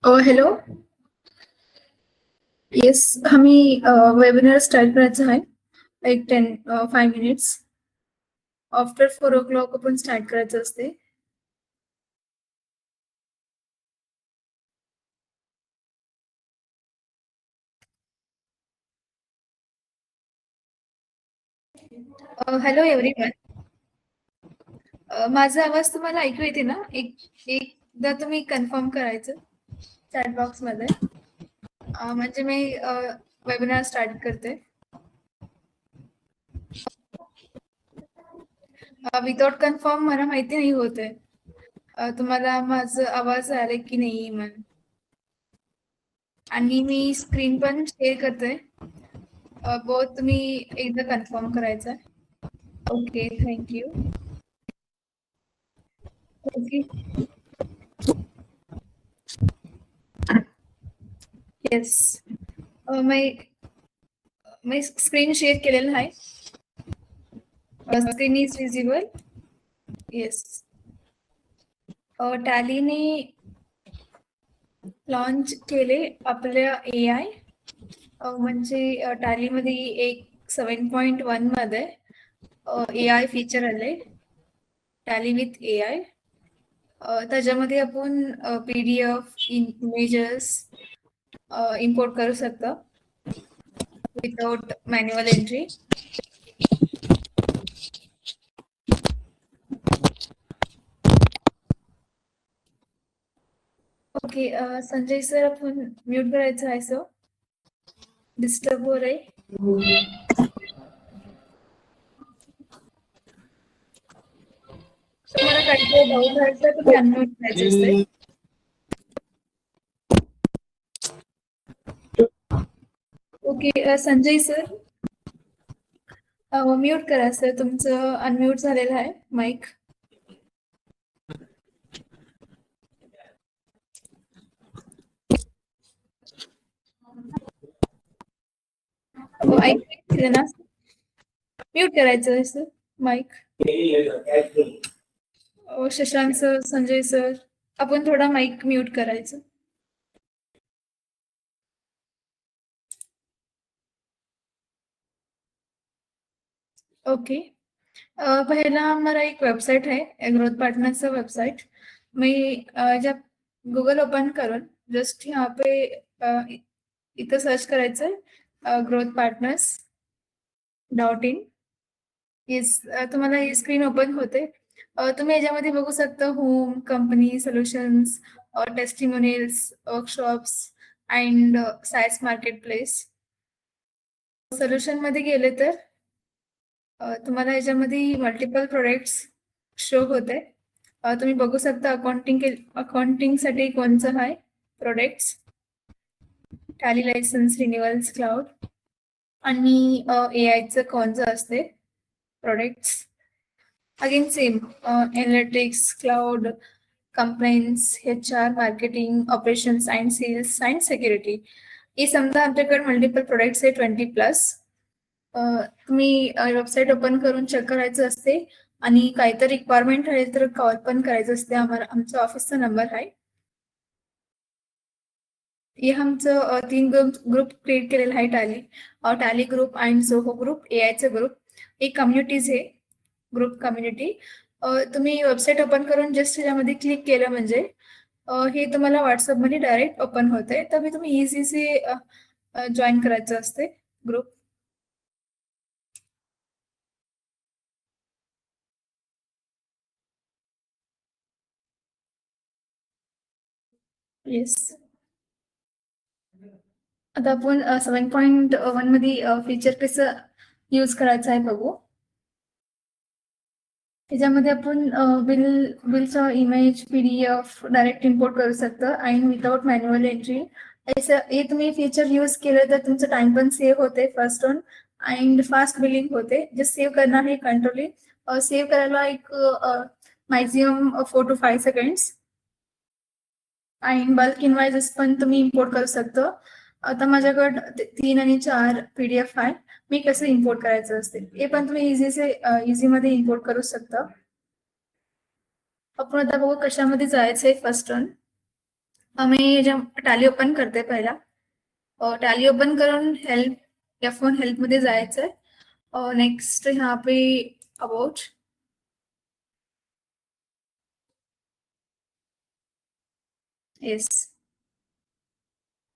Hello. Yes, आम्ही webinar start करायचं आहे. एक 5 मिनिट्स आफ्टर 4 o'clock आपण स्टार्ट करायचं असते. Hello everyone. माझा आवाज तुम्हाला ऐकू येते ना? एकदा तुम्ही कन्फर्म करायचं चॅट बॉक्स मध्ये. म्हणजे मी वेबिनार स्टार्ट करते. विदाउट कन्फर्म मला माहिती नाही होते तुम्हाला माझा आवाज आला की नाही म्हणून. आणि मी स्क्रीन पण शेअर करते. बहुत तुम्ही एकदा कन्फर्म करायचं. Okay, thank you. ओके. येस, मी स्क्रीन शेअर केलेलं आहे. Screen is visible. येस. टॅलीने लॉन्च केले आपल्या AI. म्हणजे टॅलीमध्ये एक 7.1 मध्ये AI फीचर आले, टॅली विथ AI. त्याच्यामध्ये आपण PDF इमेजेस इम्पोर्ट करू शकतो without manual entry. Okay, Sanjay sir आपण म्यूट करायचं आहे. सर डिस्टर्ब हो रही. तुम्हाला काही डाऊट राहायचं तर अनम्यूट करायचं असते. ओके, संजय सर म्यूट करा सर, तुमचं अनम्यूट झालेलं आहे माईक. ऐकू ना? म्यूट करायचं आहे sir mic. Shashank sir, Sanjay sir, आपण थोडा माईक म्यूट करायचं. ओके. पहिला हमारा एक वेबसाइट है, ग्रोथ पार्टनर्सचा वेबसाइट. मी जब गूगल ओपन करून जस्ट यहाँ पे इथं सर्च करायचं ग्रोथ पार्टनर्स .in. येस, तुम्हाला ही स्क्रीन ओपन होते. तुम्ही याच्यामध्ये बघू शकता home, company, solutions, testimonials, workshops and science market place. Solution मध्ये गेले तर तुम्हाला याच्यामध्ये मल्टिपल प्रोडक्ट्स शो होते. तुम्ही बघू शकता अकाउंटिंगसाठी कोणचं आहे products, Tally licence, renewals, cloud. आणि AIचं कोणचं असते products. Again same analytics, cloud, compliance, HR, marketing, operations and sales and security. हे समजा आमच्याकडे मल्टिपल प्रोडक्ट्स आहे 20+. तुम्ही वेबसाईट ओपन करून चेक करायचं असते आणि काहीतरी रिक्वायरमेंट राहील तर कॉल पण करायचं असते. आमचा ऑफिसचा नंबर आहे. हे आमचं 3 ग्रुप क्रिएट केलेला आहे. Tally group and SOHO group, AIचं ग्रुप. एक कम्युनिटीज आहे, ग्रुप कम्युनिटी. तुम्ही वेबसाईट ओपन करून जस्ट त्याच्यामध्ये क्लिक केलं म्हणजे हे तुम्हाला व्हॉट्सअपमध्ये डायरेक्ट ओपन होते. तर तुम्ही इझीली जॉईन करायचं असते ग्रुप. येस, आता आपण 7.1 मध्ये फीचर कसं यूज करायचं आहे बघू. त्याच्यामध्ये आपण बिलचा इमेज PDF डायरेक्ट इम्पोर्ट करू शकतो आणि विदाउट मॅन्युअल एंट्री. हे तुम्ही फीचर यूज केलं तर तुमचं टाइम पण सेव्ह होते first one and fast billing होते. जे सेव्ह करणार आहे कंट्रोली सेव्ह करायला एक मॅक्झिमम 4 to 5 seconds. आणि बल्क इनवाइसेस पण तुम्ही इम्पोर्ट करू शकतो. आता माझ्याकडे 3 आणि 4 PDF आहे. मी कसं इम्पोर्ट करायचं असते हे पण तुम्ही इझी मध्ये इम्पोर्ट करू शकता. आपण आता बघू कशामध्ये जायचंय. फर्स्ट रन मी टॅली ओपन करते पहिला. टॅली ओपन करून F1 हेल्प मध्ये जायचंय. नेक्स्ट यहाँ पे अबाउट, येस,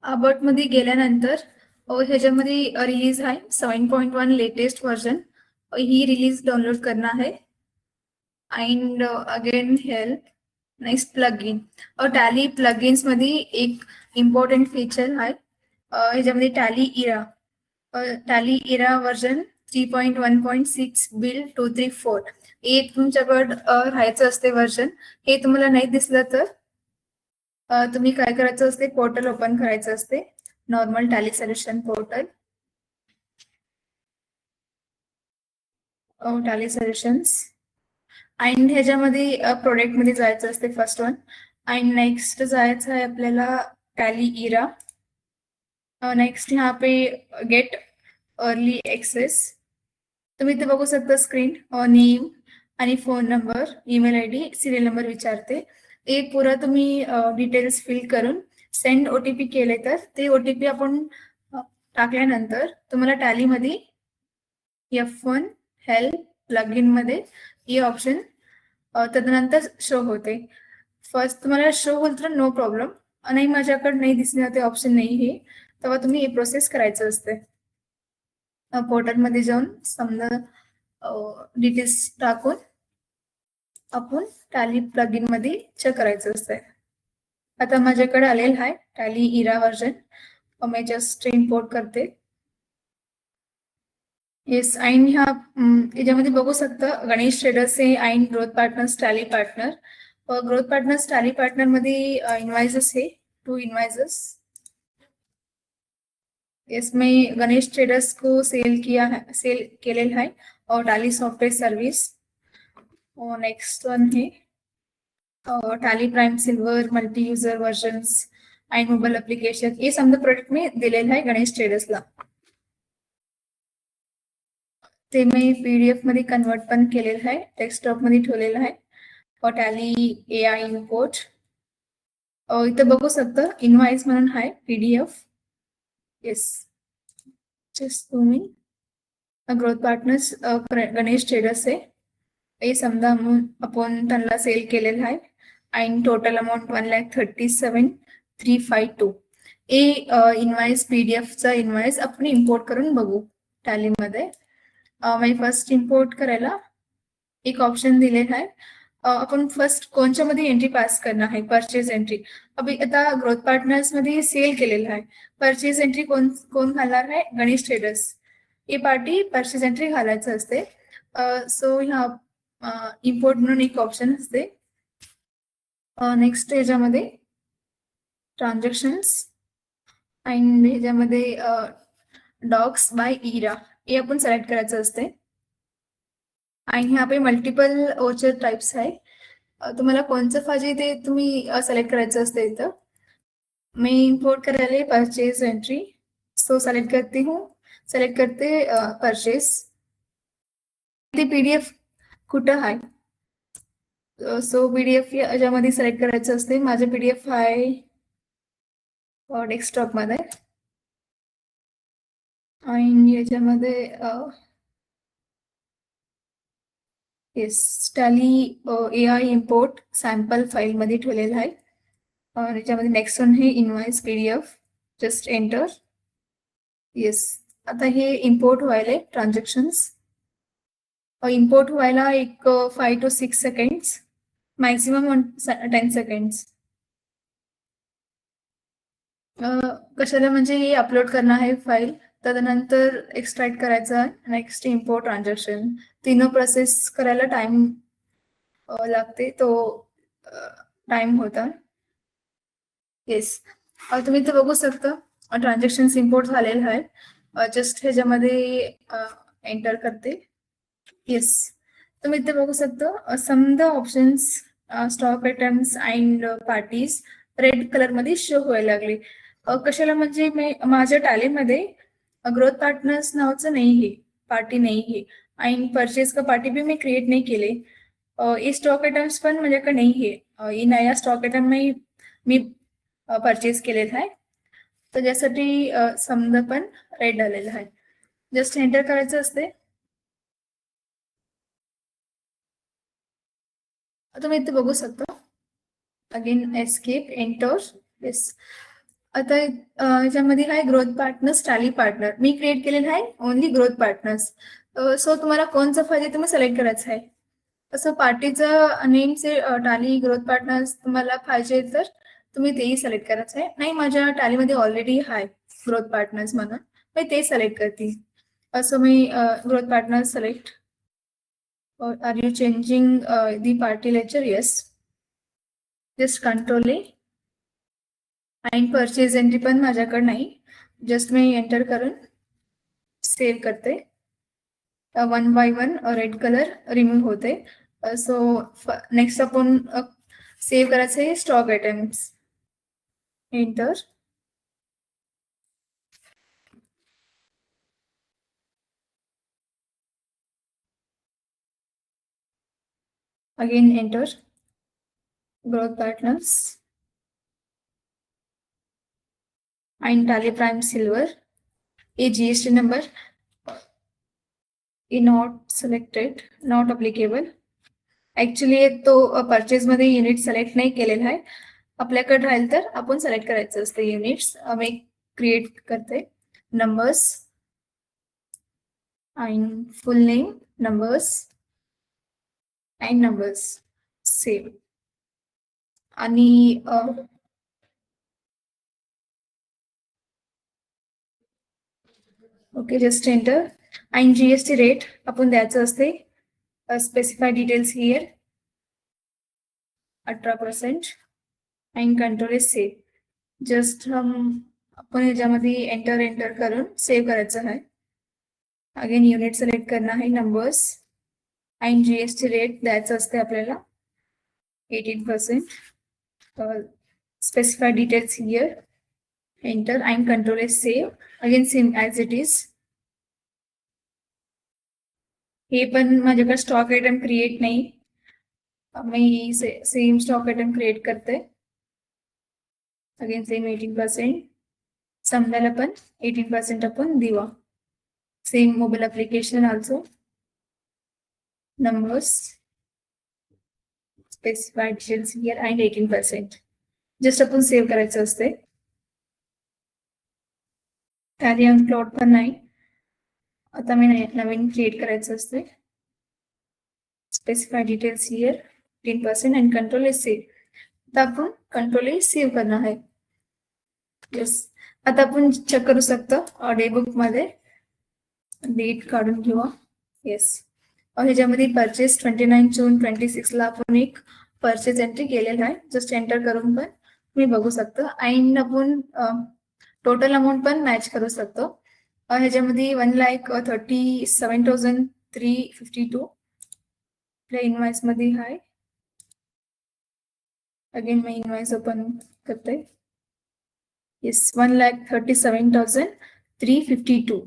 अबाउट मध्ये गेल्यानंतर ह्याच्यामध्ये रिलीज आहे 7.1 लेटेस्ट व्हर्जन. ही रिलीज डाउनलोड करना है. And again help, next plugin. Tally plugins मध्ये एक इम्पॉर्टंट फीचर आहे. ह्याच्यामध्ये टॅली इरा व्हर्जन 3.1.6 बिल्ड 234 हे तुमच्याकडे राहायचं असते व्हर्जन. हे तुम्हाला नाही दिसलं तर तुम्ही काय करायचं असते, पोर्टल ओपन करायचं असते, normal tally solution portal, tally solutions. आणि ह्याच्यामध्ये प्रोडक्ट मध्ये जायचं असते फर्स्ट वन. आणि नेक्स्ट जायचं आहे आपल्याला टॅली इरा. नेक्स्ट यहाँ पे गेट अर्ली एक्सेस. तुम्ही इथे बघू शकता स्क्रीन, नेम आणि phone number, email ID, serial number विचारते. हे पुरा तुम्ही डिटेल्स फिल करून सेंड OTP केले तर ते OTP आपण टाकल्यानंतर तुम्हाला टॅलीमध्ये F1 हेल्प प्लगइन मध्ये हे ऑप्शन तदनंतर शो होते. फर्स्ट तुम्हाला शो होईल तर नो प्रॉब्लेम, नाही माझ्याकडे नाही दिसणार ते ऑप्शन नाही हे, तेव्हा तुम्ही हे प्रोसेस करायचं असते. पोर्टल मध्ये जाऊन समजा डिटेल्स टाकून आपण टॅली प्लगइन मध्ये चेक करायचं असतंय. आता माझ्याकडे आलेलं आहे टॅली इरा व्हर्जन. मी जस्ट इम्पोर्ट करते. येस, आणि याच्यामध्ये बघू शकता गणेश ट्रेडर्स हे आणि growth partners tally partner. Growth partners tally partner मध्ये इन्वाइसेस है 2 इन्वाइसेस. इसमें गणेश ट्रेडर्स को सेल केलेला है और टैली सॉफ्टवेयर सर्विस. और नेक्स्ट वन है tally prime silver multi user versions आणि मोबाईल ऍप्लिकेशन. हे समजा प्रोडक्ट मी दिलेलं आहे गणेश ट्रेडर्सला. ते मी PDF मध्ये कन्वर्ट पण केलेलं आहे, डेस्कटॉप मध्ये ठेवलेलं आहे. और टॅली AI इम्पोर्ट इथं बघू शकता इनवाइस म्हणून आहे PDF. येस, जस्ट तुम्ही ग्रोथ पार्टनर्स गणेश ट्रेडर्स आहे. हे समजा आपण त्यांना सेल केलेलं आहे आणि टोटल अमाऊंट 1,37,352. हे इनवाइस PDFचा इनवाइस आपण इम्पोर्ट करून बघू टॅलीमध्ये. मी फर्स्ट इम्पोर्ट करायला एक ऑप्शन दिलेला आहे. आपण फर्स्ट कोणच्या मध्ये एंट्री पास करणार आहे, परचेज एंट्री. आता ग्रोथ पार्टनर्स मध्ये सेल केलेलं आहे, परचेज एंट्री कोण घालणार आहे, गणेश ट्रेडर्स. ही पार्टी परचेज एंट्री घालायचं असते. सो ह्या इम्पोर्ट म्हणून एक ऑप्शन असते. नेक्स्ट ह्याच्यामध्ये ट्रान्झॅक्शन्स आणि ह्याच्यामध्ये डॉक्स बाय इरा हे आपण सिलेक्ट करायचं असते. आणि ह्या पे मल्टिपल ओचर टाइप्स आहे. तुम्हाला कोणचं पाहिजे ते तुम्ही सिलेक्ट करायचं असते. इथं मी इम्पोर्ट करायला परचेज एंट्री, सो सिलेक्ट करती हूँ, सिलेक्ट करते परचेज. ते PDF कुठं आहे, सो PDF याच्यामध्ये सिलेक्ट करायचं असते. माझे PDF आहे डेस्कटॉप मध्ये आणि याच्यामध्ये yes tally AI import sample file मध्ये ठेवलेलं आहे. याच्यामध्ये नेक्स्ट वन हे invoice PDF, just enter. Yes, आता हे इम्पोर्ट व्हायला ट्रान्झॅक्शन्स इम्पोर्ट व्हायला एक 5 to 6 सेकंड्स, मॅक्सिमम 10 सेकंड्स. कशाला म्हणजे हे अपलोड करणं आहे फाईल, तदनंतर एक्सट्रॅक्ट करायचं आहे. नेक्स्ट इम्पोर्ट ट्रान्झॅक्शन, तीन प्रोसेस करायला टाइम लागते, तो टाइम होता. येस, तुम्ही इथे बघू शकता ट्रान्झॅक्शन इम्पोर्ट झालेलं आहे. जस्ट ह्याच्यामध्ये एंटर करते. येस, तुम्ही इथे बघू शकता समजा options stock items and parties red colour मध्ये शो व्हायला लागले. कशाला म्हणजे मी माझ्या टॅलीमध्ये ग्रोथ पार्टनर्स नावाचं नाही आहे, पार्टी नाही आहे. आणि परचेस का पार्टी भी मी क्रिएट नाही केले. ई स्टॉक आयटम्स पण माझ्याकडे नाही आहे. ई नया स्टॉक आयटम मी परचेस केलेला आहे. त्याच्यासाठी समजा पण रेट आलेला आहे. जस्ट एंटर करायचं असते. तुम्ही इथे बघू शकता. Again escape enter. येस. आता याच्यामध्ये आहे ग्रोथ पार्टनर्स, टॅली पार्टनर. मी क्रिएट केलेलं आहे ओनली ग्रोथ पार्टनर्स. सो तुम्हाला कोणचं पाहिजे तुम्ही सिलेक्ट करायचं आहे. असं पार्टीचं नेमचे टॅली ग्रोथ पार्टनर्स तुम्हाला पाहिजे तर तुम्ही तेही सिलेक्ट करायचं आहे. नाही, माझ्या टॅलीमध्ये ऑलरेडी आहे ग्रोथ पार्टनर्स म्हणून मी ते सिलेक्ट करते. असं मी growth partner select. Are you changing the party ledger? Yes. Just control A. आणि परचेज एंट्री पण माझ्याकडे नाही. जस्ट मी एंटर करून सेव्ह करते. 1 बाय 1 रेड कलर रिमूव्ह होते. सो नेक्स्ट आपण सेव्ह करायचं आहे stock items. Enter. Again enter. Growth partners and Tally Prime Silver. A GST number not selected, not applicable. Actually तो परचेज मध्ये युनिट सिलेक्ट नाही केलेला आहे. आपल्याकडे राहील तर आपण सिलेक्ट करायचं असतं युनिट्स. मी क्रिएट करते. Numbers and full name, numbers and numbers. Save. आणि ओके, जस्ट एंटर. आणि जीएसटी रेट आपण द्यायचं असते. स्पेसिफाय डिटेल्स हिअर 18% आणि कंट्रोल इज सेव्ह. जस्ट आपण याच्यामध्ये एंटर करून सेव्ह करायचं आहे. अगेन युनिट सिलेक्ट करणं आहे, नंबर्स आणि जीएसटी रेट द्यायचं असते आपल्याला 18%. स्पेसिफाय डिटेल्स हिअर, एंटर आणि control is save. Again same as it is. हे पण माझ्याकडे स्टॉक आयटम क्रिएट नाही. मी सेम स्टॉक आयटम क्रिएट करते. Again same 18%. समजायला पण 18% आपण दिवा. Same mobile application also. Numbers, specified details here and 18%. Just आपण सेव्ह करायचं असते. टॅली ऑन प्लॉट पण नाही. आता मी नवीन क्रिएट करायचं असते. Specified details here 18% and control is save. आता आपण कंट्रोल इज सेव्ह करणं आहे. येस. आता आपण चेक करू शकतो डे बुक मध्ये. डेट काढून घेऊ. येस. ह्याच्यामध्ये परचेस 29 जून 26 ला आपण एक परचेस एंट्री केलेला आहे. जस्ट एंटर करून पण तुम्ही बघू शकता. आणि आपण टोटल अमाऊंट पण मॅच करू शकतो. ह्याच्यामध्ये 1,37,352 आपल्या इनवॉइस मध्ये आहे. अगेन मैं इनवॉइस ओपन करते. येस, 1,37,352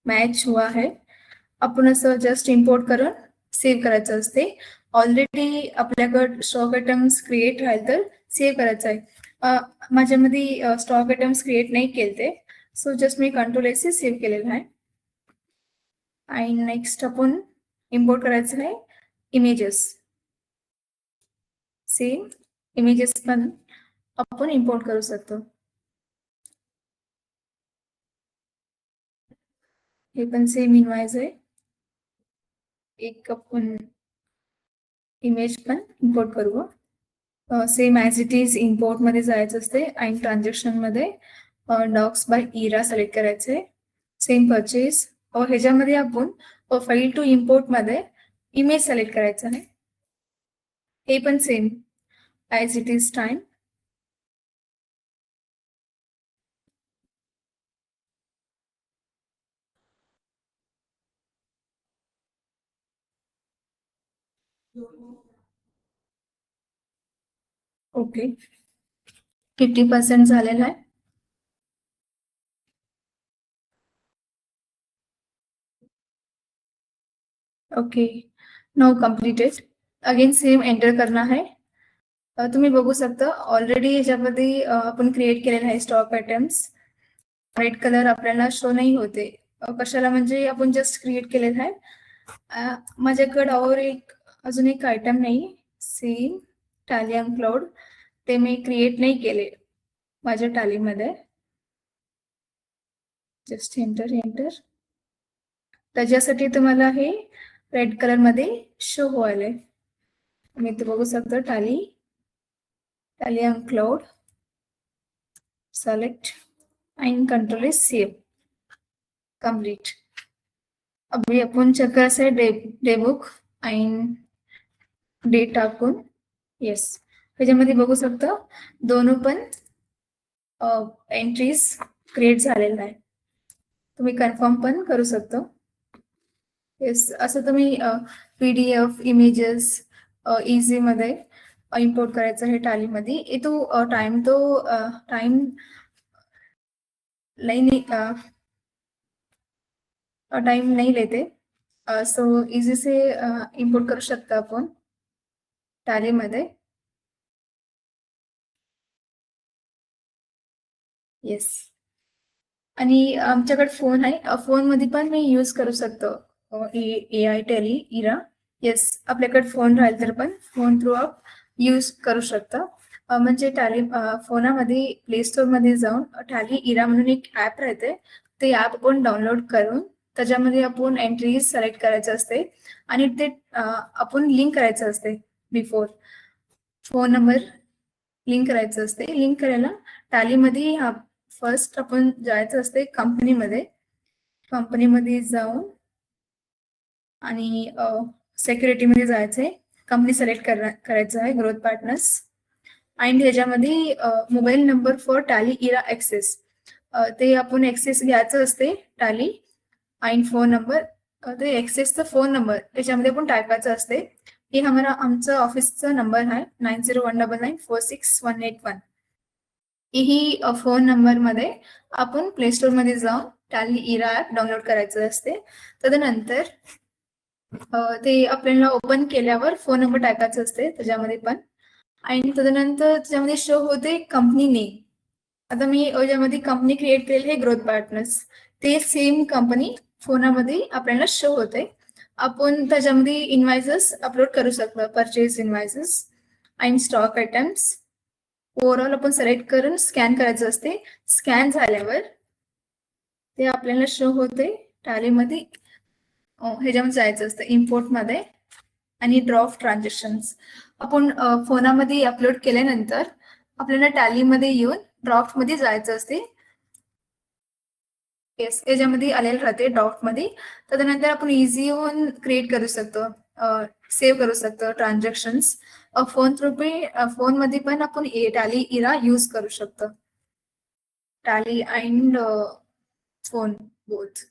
मॅच हुआ है. आपण असं जस्ट इम्पोर्ट करून सेव्ह करायचं असते. ऑलरेडी आपल्याकडे स्टॉक आयटम्स क्रिएट राहील तर सेव्ह करायचं आहे. माझ्यामध्ये स्टॉक आयटम्स क्रिएट नाही केले, सो जस्ट मी कंट्रोल एस सेव्ह केलेलं आहे. आणि नेक्स्ट आपण इम्पोर्ट करायचं आहे इमेजेस. सेम इमेजेस पण आपण इम्पोर्ट करू शकतो. हे पण सेम इनवॉइस आहे. एक आपण इमेज पण इम्पोर्ट करू. Same as it is import मध्ये जायचं असते आणि ट्रान्झॅक्शन मध्ये डॉक्स बाय इरा सिलेक्ट करायचे. Same purchase. ह्याच्यामध्ये आपण फाईल टू इम्पोर्ट मध्ये इमेज सिलेक्ट करायचं आहे. हे पण same as it is time. Okay, 50% झालेला आहे. ओके, नाव कम्प्लिटेड. अगेन सेम एंटर करना आहे. तुम्ही बघू शकता ऑलरेडी याच्यामध्ये आपण क्रिएट केलेला आहे स्टॉक आयटम्स. रेड कलर आपल्याला शो नाही होते. कशाला म्हणजे आपण जस्ट क्रिएट केलेलं आहे. माझ्याकडे और एक अजून एक आयटम नाही सेम टॅली ऑन क्लाउड, ते मी क्रिएट नाही केले माझ्या टॅलीमध्ये. Just enter. त्याच्यासाठी तुम्हाला हे रेड कलर मध्ये शो व्हायला. मी ते बघू शकतो tally on cloud, select and control is save complete. अभी आपण चेक करायचं डे बुक and डे टाकून येस त्याच्यामध्ये बघू शकता दोनों पण एंट्रीज क्रिएट झालेला आहे. तुम्ही कन्फर्म पण करू शकता. येस, असं तुम्ही PDF इमेजेस इझी मध्ये इम्पोर्ट करायचं आहे टॅलीमध्ये. तो टाइम नहीं लेते, सो इझी से इम्पोर्ट करू शकता आपण टॅलीमध्ये. येस, आणि आमच्याकडे फोन आहे, फोनमध्ये पण मी यूज करू शकतो AI टॅली इरा. येस, आपल्याकडे फोन राहील तर पण फोन थ्रू आप यूज करू शकता. म्हणजे टॅली फोनामध्ये प्ले स्टोर मध्ये जाऊन टॅली इरा म्हणून एक ॲप राहते, ते ॲप आपण डाउनलोड करून त्याच्यामध्ये आपण एंट्री सिलेक्ट करायचं असते आणि ते आपण लिंक करायचं असते. बिफोर फोन नंबर लिंक करायचं असते. लिंक करायला टॅलीमध्ये फर्स्ट आपण जायचं असते कंपनीमध्ये जाऊन आणि सेक्युरिटीमध्ये जायचंय. कंपनी सिलेक्ट करायचं आहे ग्रोथ पार्टनर्स आणि ह्याच्यामध्ये मोबाईल नंबर फॉर टॅली इरा ॲक्सेस, ते आपण ॲक्सेस घ्यायचं असते टॅली आणि फोन नंबर, ते ॲक्सेसचा फोन नंबर त्याच्यामध्ये आपण टाकायचं असते. हे आमचा ऑफिसचा नंबर आहे 9019946181. ही फोन नंबर मध्ये आपण प्ले स्टोर मध्ये जाऊन टॅली इरा ॲप डाउनलोड करायचं असते. तदनंतर ते आपल्याला ओपन केल्यावर फोन नंबर टाकायचा असते त्याच्यामध्ये पण, आणि तदनंतर त्याच्यामध्ये शो होते कंपनी नेम. आता मी याच्यामध्ये कंपनी क्रिएट केलेली आहे ग्रोथ पार्टनर्स, ते सेम कंपनी फोनामध्ये आपल्याला शो होते. आपण त्याच्यामध्ये इनवायसेस अपलोड करू शकतो, परचेस इनवायसेस आणि स्टॉक आयटम्स. ओव्हरऑल आपण सिलेक्ट करून स्कॅन करायचं असते. स्कॅन झाल्यावर ते आपल्याला शो होते टॅलीमध्ये. ह्याच्यामध्ये जायचं असतं इम्पोर्ट मध्ये आणि ड्राफ्ट ट्रान्झॅक्शन्स. आपण फोनामध्ये अपलोड केल्यानंतर आपल्याला टॅलीमध्ये येऊन ड्राफ्ट मध्ये जायचं असते. येस, याच्यामध्ये आलेलं राहते ड्राफ्ट मध्ये. त्यानंतर आपण इझी येऊन क्रिएट करू शकतो, सेव्ह करू शकतो ट्रान्झॅक्शन्स. फोन मध्ये पण आपण टॅली इरा यूज करू शकतो, tally and phone both.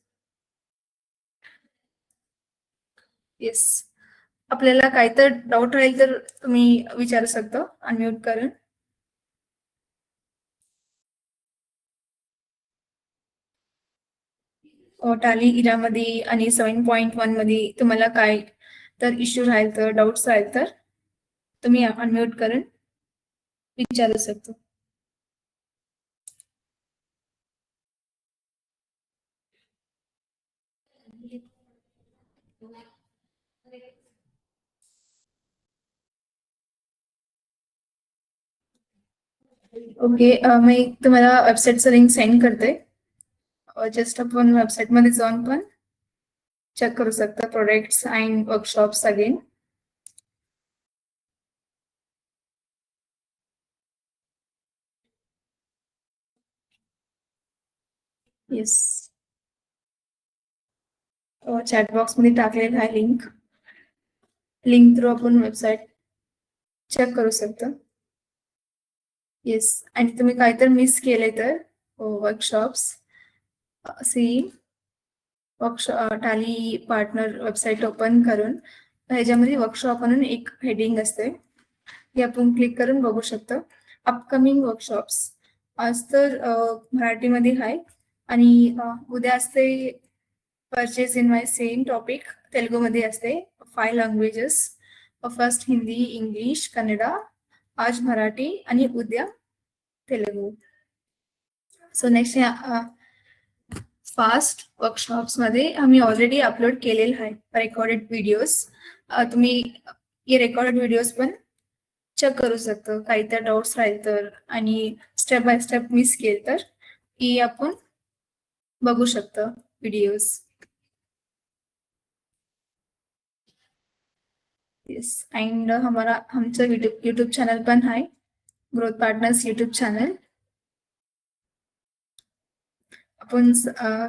Yes, आपल्याला काही तर डाऊट राहील तर तुम्ही विचारू शकता अनम्यूट करून. टॅली इरामध्ये आणि 7.1 मध्ये तुम्हाला काय तर इश्यू राहील तर डाऊट्स राहील तर तुम्ही अनम्यूट करून विचारू शकता. ओके, मी तुम्हाला वेबसाईटचं लिंक सेंड करते. जस्ट आपण वेबसाईट मध्ये जाऊन पण चेक करू शकता products and workshops again. Yes, chat box मध्ये टाकलेलं आहे लिंक थ्रू आपण वेबसाईट चेक करू शकता. येस, आणि तुम्ही काहीतरी मिस केले तर workshops tally partner website open करून ह्याच्यामध्ये वर्कशॉप म्हणून एक हेडिंग असते, हे आपण क्लिक करून बघू शकतो. अपकमिंग वर्कशॉप्स आज तर मराठीमध्ये आहे आणि उद्या असते परचेस इनवाइस सेम टॉपिक, तेलुगूमध्ये असते. 5 languages. First Hindi, English, Kannada, आज मराठी आणि उद्या तेलुगू. सो नेक्स्ट फास्ट वर्कशॉप्समध्ये आम्ही ऑलरेडी अपलोड केलेलं आहे रेकॉर्डेड व्हिडिओज. तुम्ही हे रेकॉर्डेड व्हिडिओज पण चेक करू शकतो. काही तर डाऊट्स राहील तर आणि स्टेप बाय स्टेप मिस केलं तर ही आपण बघू शकतो व्हिडिओज. येस. अँड आमचं यूट्यूब चॅनल पण आहे, ग्रोथ पार्टनर्स यूट्यूब चॅनल. आपण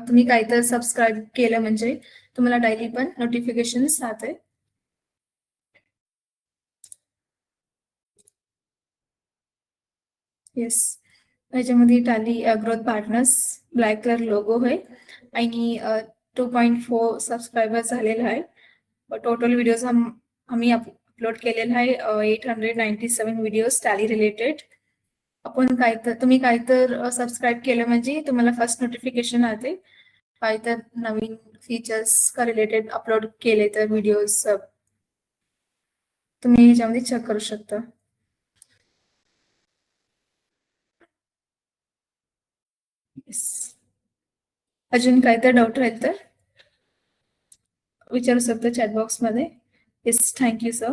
तुम्ही काही तर सबस्क्राईब केलं म्हणजे तुम्हाला डेली पण नोटिफिकेशन राहते. येस. त्याच्यामध्ये tally growth partners black colour logo आहे आणि 2.4 सबस्क्रायबर झालेला आहे. टोटल व्हिडिओज आम्ही अपलोड केलेला आहे 897 व्हिडिओज टॅली रिलेटेड. आपण तुम्ही काय तर सबस्क्राईब केलं म्हणजे तुम्हाला फर्स्ट नोटिफिकेशन राहते. काय तर नवीन फीचर्स का रिलेटेड अपलोड केले तर व्हिडिओज तुम्ही ह्याच्यामध्ये चेक करू शकता. अजून काय तर डाऊट राहील तर विचारू शकता चॅटबॉक्स मध्ये. येस. Thank you sir.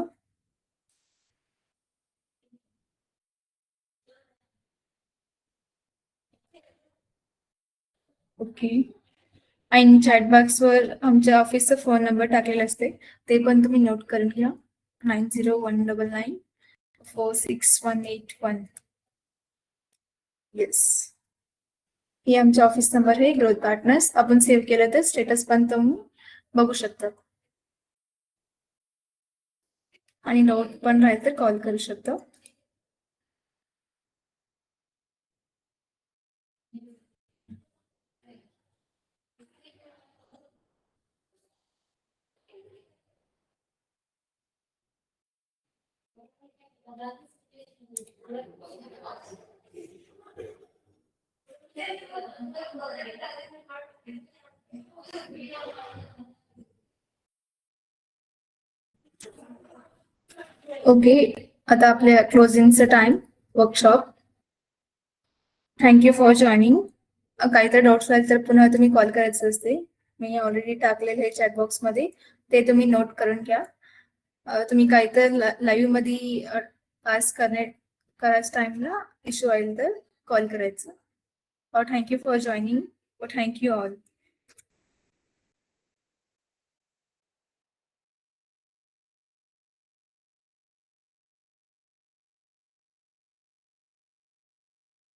ओके. आणि चॅटबॉक्सवर आमच्या ऑफिसचा फोन नंबर टाकलेला असते, ते पण तुम्ही नोट करून घ्या. 9019946181. येस. हे आमचा ऑफिस नंबर आहे ग्रोथ पार्टनर्स. आपण सेव्ह केलं तर स्टेटस पण तुम्ही बघू शकता आणि नोट पण राहील तर कॉल करू शकता. ओके. आता आपल्या क्लोजिंगचं time workshop. Thank you for joining. काही तर डाऊट्स राहील तर पुन्हा तुम्ही कॉल करायचं असते. मी ऑलरेडी टाकलेलं आहे चॅटबॉक्समध्ये, ते तुम्ही नोट करून घ्या. तुम्ही काही तर लाईव्ह मध्ये पास करायच्या टाइमला इश्यू आईल तर कॉल करायचं. Thank you for joining. Thank you all.